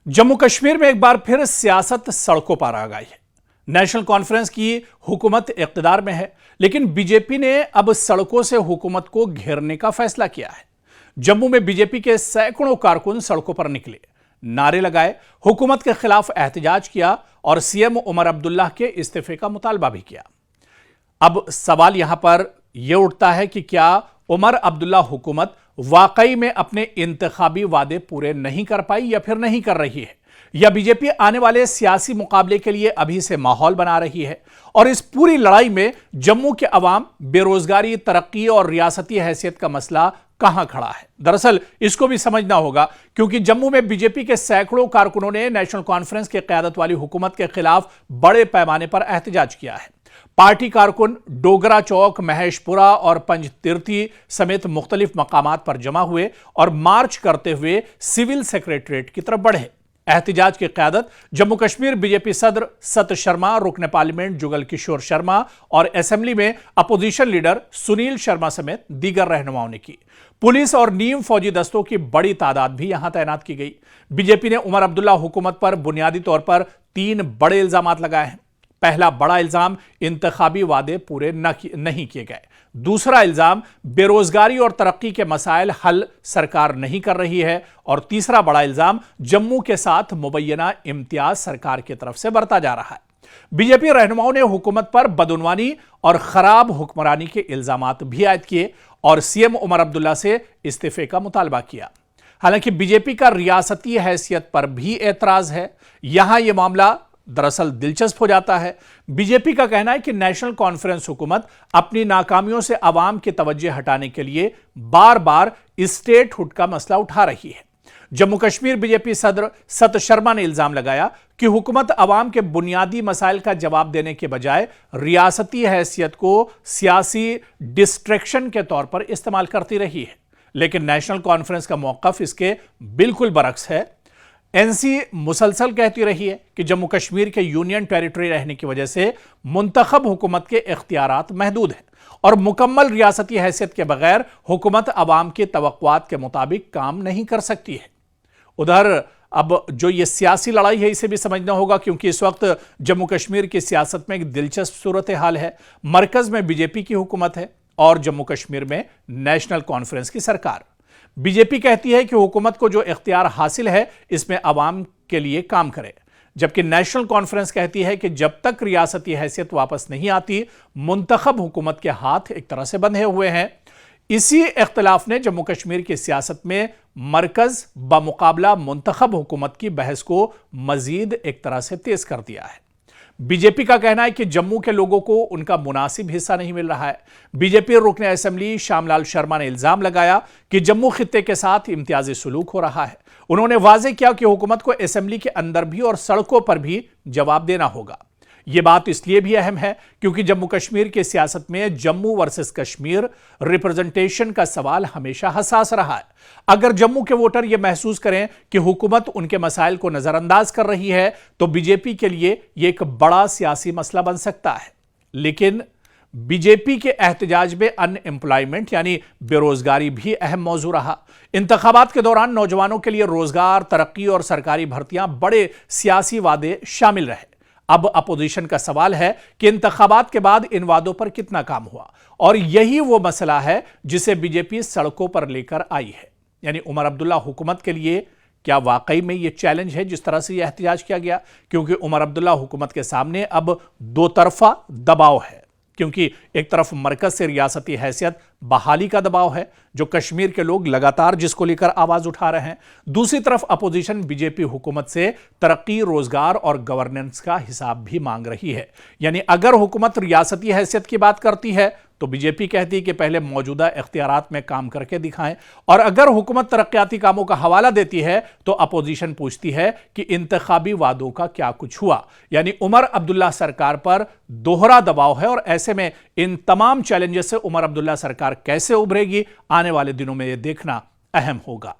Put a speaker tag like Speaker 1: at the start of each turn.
Speaker 1: जम्मू कश्मीर में एक बार फिर सियासत सड़कों पर आ गई है। नेशनल कॉन्फ्रेंस की हुकूमत इक़्तिदार में है, लेकिन बीजेपी ने अब सड़कों से हुकूमत को घेरने का फैसला किया है। जम्मू में बीजेपी के सैकड़ों कारकुन सड़कों पर निकले, नारे लगाए, हुकूमत के खिलाफ एहतजाज किया और सीएम उमर अब्दुल्ला के इस्तीफे का मुतालबा भी किया। अब सवाल यहां पर यह उठता है कि क्या उमर अब्दुल्ला हुकूमत वाकई में अपने इंतखाबी वादे पूरे नहीं कर पाई या फिर नहीं कर रही है, या बीजेपी आने वाले सियासी मुकाबले के लिए अभी से माहौल बना रही है। और इस पूरी लड़ाई में जम्मू के अवाम, बेरोजगारी, तरक्की और रियासती हैसियत का मसला कहां खड़ा है। दरअसल इसको भी समझना होगा, क्योंकि जम्मू में बीजेपी के सैकड़ों कारकुनों ने नेशनल कॉन्फ्रेंस की क़यादत वाली हुकूमत के खिलाफ बड़े पैमाने पर एहतजाज किया है। पार्टी कारकुन डोगरा चौक, महेशपुरा और पंजतीर्थी समेत मुख्तलिफ मकामात पर जमा हुए और मार्च करते हुए सिविल सेक्रेटरीट की तरफ बढ़े। एहतजाज की क़यादत जम्मू कश्मीर बीजेपी सदर सत शर्मा, रुकन पार्लियामेंट जुगल किशोर शर्मा और असेंबली में अपोजिशन लीडर सुनील शर्मा समेत दीगर रहनुमाओं ने की। पुलिस और नीम फौजी दस्तों की बड़ी तादाद भी यहां तैनात की गई। बीजेपी ने उमर अब्दुल्ला हुकूमत पर बुनियादी तौर पर 3 बड़े इल्जामात लगाए हैं। पहला बड़ा इल्जाम, इंतखाबी वादे पूरे नहीं किए गए। दूसरा इल्जाम, बेरोजगारी और तरक्की के मसाइल हल सरकार नहीं कर रही है। और तीसरा बड़ा इल्जाम, जम्मू के साथ मुबैना इम्तियाज सरकार की तरफ से बरता जा रहा है। बीजेपी रहनुमाओं ने हुकूमत पर बदउनवानी और खराब हुक्मरानी के इल्जामात भी आयद किए और सीएम उमर अब्दुल्ला से इस्तीफे का मुतालबा किया। हालांकि बीजेपी का रियासती हैसियत पर भी एतराज है। यहां यह मामला दरअसल दिलचस्प हो जाता है। बीजेपी का कहना है कि नेशनल कॉन्फ्रेंस हुकूमत अपनी नाकामियों से अवाम की तवज्जो हटाने के लिए बार बार स्टेटहुड का मसला उठा रही है। जम्मू कश्मीर बीजेपी सदर सत शर्मा ने इल्जाम लगाया कि हुकूमत अवाम के बुनियादी मसाइल का जवाब देने के बजाय रियासती हैसियत को सियासी डिस्ट्रैक्शन के तौर पर इस्तेमाल करती रही है। लेकिन नेशनल कॉन्फ्रेंस का मौक़िफ़ इसके बिल्कुल बरक्स है। एनसी मुसलसल कहती रही है कि जम्मू कश्मीर के यूनियन टेरिटरी रहने की वजह से मुंतखब हुकूमत के इख्तियारात महदूद हैं और मुकम्मल रियासती हैसियत के बगैर हुकूमत अवाम की तवक्कुआत के मुताबिक काम नहीं कर सकती है। उधर अब जो ये सियासी लड़ाई है, इसे भी समझना होगा, क्योंकि इस वक्त जम्मू कश्मीर की सियासत में एक दिलचस्प सूरत हाल है। मरकज में बीजेपी की हुकूमत है और जम्मू कश्मीर में नेशनल कॉन्फ्रेंस की सरकार। बीजेपी कहती है कि हुकूमत को जो इख्तियार हासिल है इसमें अवाम के लिए काम करे, जबकि नेशनल कॉन्फ्रेंस कहती है कि जब तक रियासती हैसियत वापस नहीं आती, मुंतखब हुकूमत के हाथ एक तरह से बंधे हुए हैं। इसी इख्तिलाफ ने जम्मू कश्मीर की सियासत में मरकज बमुकाबला मुंतखब हुकूमत की बहस को मजीद एक तरह से तेज कर दिया है। बीजेपी का कहना है कि जम्मू के लोगों को उनका मुनासिब हिस्सा नहीं मिल रहा है। बीजेपी रुकन असेंबली श्यामलाल शर्मा ने इल्जाम लगाया कि जम्मू खित्ते के साथ इम्तियाजी सुलूक हो रहा है। उन्होंने वाज़ेह किया कि हुकूमत को असेंबली के अंदर भी और सड़कों पर भी जवाब देना होगा। यह बात इसलिए भी अहम है क्योंकि जम्मू कश्मीर की सियासत में जम्मू वर्सेस कश्मीर रिप्रेजेंटेशन का सवाल हमेशा हसास रहा है। अगर जम्मू के वोटर यह महसूस करें कि हुकूमत उनके मसाइल को नजरअंदाज कर रही है, तो बीजेपी के लिए यह एक बड़ा सियासी मसला बन सकता है। लेकिन बीजेपी के एहतजाज में अनएम्प्लॉयमेंट यानी बेरोजगारी भी अहम मौजू रहा। इंतखाबात के दौरान नौजवानों के लिए रोजगार, तरक्की और सरकारी भर्तियां बड़े सियासी वादे शामिल रहे। अब अपोजिशन का सवाल है कि इंतखाबात के बाद इन वादों पर कितना काम हुआ, और यही वो मसला है जिसे बीजेपी सड़कों पर लेकर आई है। यानी उमर अब्दुल्ला हुकूमत के लिए क्या वाकई में ये चैलेंज है जिस तरह से यह एहतजाज किया गया, क्योंकि उमर अब्दुल्ला हुकूमत के सामने अब 2 तरफा दबाव है। क्योंकि एक तरफ मरकज से रियासती हैसियत बहाली का दबाव है, जो कश्मीर के लोग लगातार जिसको लेकर आवाज उठा रहे हैं। दूसरी तरफ अपोजिशन बीजेपी हुकूमत से तरक्की, रोजगार और गवर्नेंस का हिसाब भी मांग रही है। यानी अगर हुकूमत रियासती हैसियत की बात करती है तो बीजेपी कहती है कि पहले मौजूदा इख्तियारात में काम करके दिखाएं, और अगर हुकूमत तरक्याती कामों का हवाला देती है तो अपोजिशन पूछती है कि इंतखाबी वादों का क्या कुछ हुआ। यानी उमर अब्दुल्ला सरकार पर दोहरा दबाव है, और ऐसे में इन तमाम चैलेंजेस से उमर अब्दुल्ला सरकार कैसे उभरेगी, आने वाले दिनों में यह देखना अहम होगा।